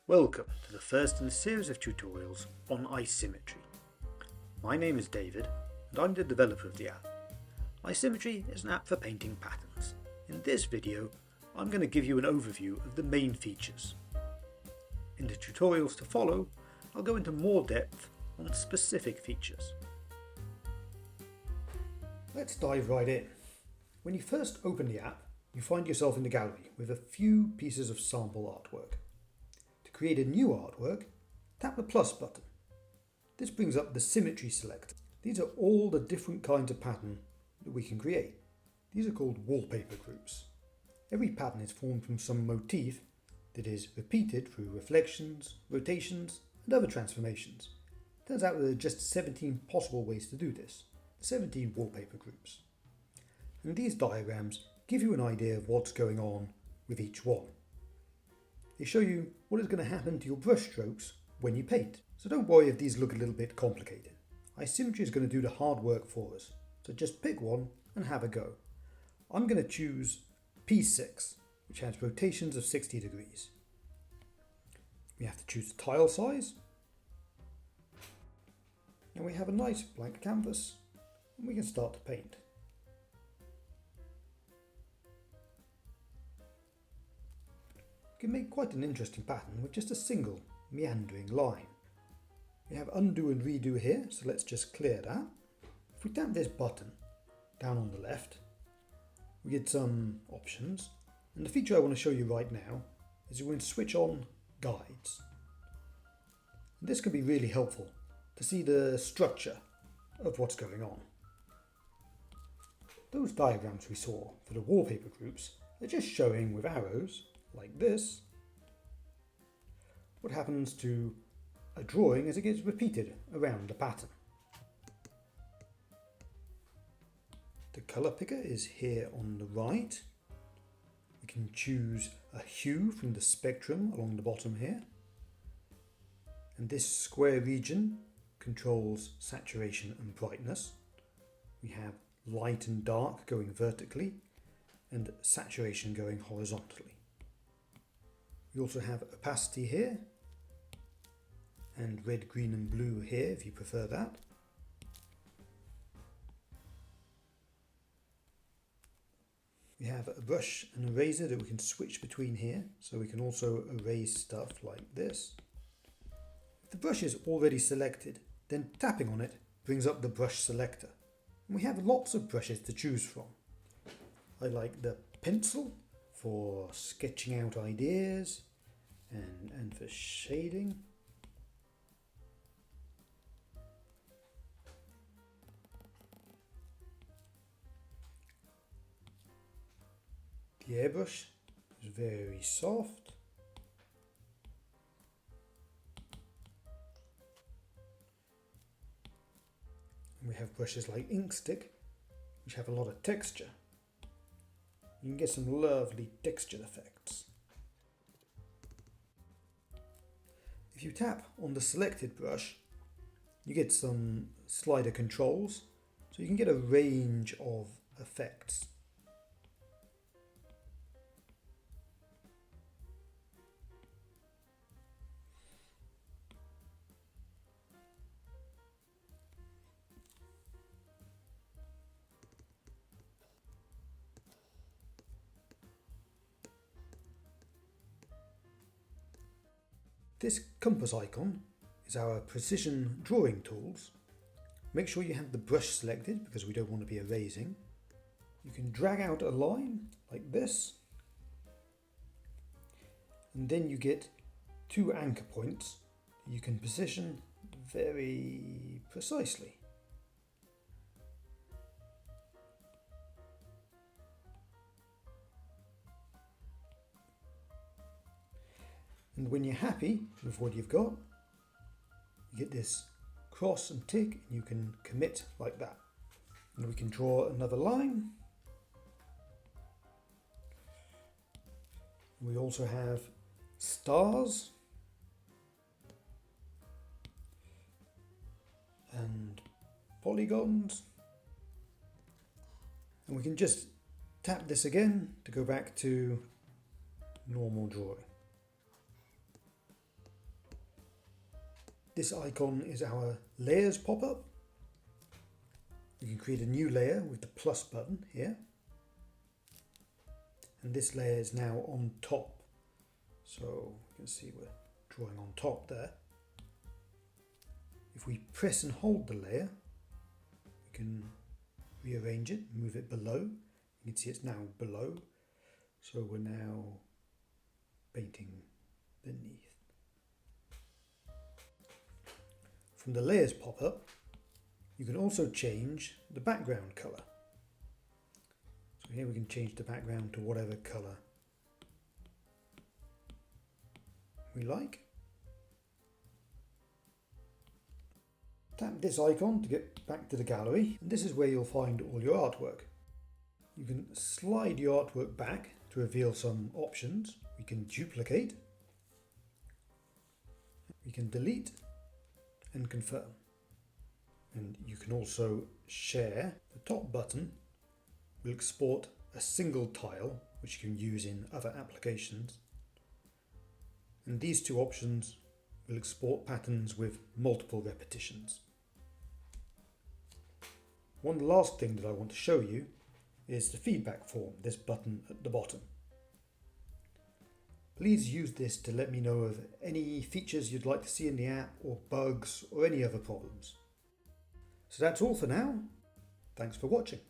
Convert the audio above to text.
Welcome to the first in a series of tutorials on iSymmetry. My name is David and I'm the developer of the app. iSymmetry is an app for painting patterns. In this video, I'm going to give you an overview of the main features. In the tutorials to follow, I'll go into more depth on specific features. Let's dive right in. When you first open the app, you find yourself in the gallery with a few pieces of sample artwork. To create a new artwork, tap the plus button. This brings up the Symmetry selector. These are all the different kinds of pattern that we can create. These are called Wallpaper Groups. Every pattern is formed from some motif that is repeated through reflections, rotations, and other transformations. Turns out there are just 17 possible ways to do this, 17 wallpaper groups. And these diagrams give you an idea of what's going on with each one. They show you what is going to happen to your brush strokes when you paint. So don't worry if these look a little bit complicated. iSymmetry is going to do the hard work for us. So just pick one and have a go. I'm going to choose P6, which has rotations of 60 degrees. We have to choose the tile size. And we have a nice blank canvas and we can start to paint. You can make quite an interesting pattern with just a single meandering line. We have undo and redo here, so let's just clear that. If we tap this button down on the left, we get some options. And the feature I want to show you right now is we're going to switch on guides. And this can be really helpful to see the structure of what's going on. Those diagrams we saw for the wallpaper groups are just showing with arrows like this what happens to a drawing as it gets repeated around the pattern. The colour picker is here on the right. We can choose a hue from the spectrum along the bottom here. And this square region controls saturation and brightness. We have light and dark going vertically and saturation going horizontally. We also have opacity here and red, green and blue here if you prefer that. We have a brush and a eraser that we can switch between here, so we can also erase stuff like this. If the brush is already selected, then tapping on it brings up the brush selector. And we have lots of brushes to choose from. I like the pencil for sketching out ideas and for shading. The airbrush is very soft. And we have brushes like Inkstick, which have a lot of texture. You can get some lovely texture effects. If you tap on the selected brush, you get some slider controls, so you can get a range of effects. This compass icon is our precision drawing tools. Make sure you have the brush selected because we don't want to be erasing. You can drag out a line like this, and then you get two anchor points you can position very precisely. And when you're happy with what you've got, you get this cross and tick, and you can commit like that. And we can draw another line. We also have stars and polygons. And we can just tap this again to go back to normal drawing. This icon is our layers pop-up. We can create a new layer with the plus button here. And this layer is now on top. So you can see we're drawing on top there. If we press and hold the layer, we can rearrange it, move it below. You can see it's now below. So we're now painting beneath. From the layers pop-up, you can also change the background colour. So here we can change the background to whatever colour we like. Tap this icon to get back to the gallery, and this is where you'll find all your artwork. You can slide your artwork back to reveal some options. We can duplicate, we can delete and confirm. And you can also share. The top button will export a single tile which you can use in other applications. And these two options will export patterns with multiple repetitions. One last thing that I want to show you is the feedback form, this button at the bottom. Please use this to let me know of any features you'd like to see in the app, or bugs, or any other problems. So that's all for now. Thanks for watching.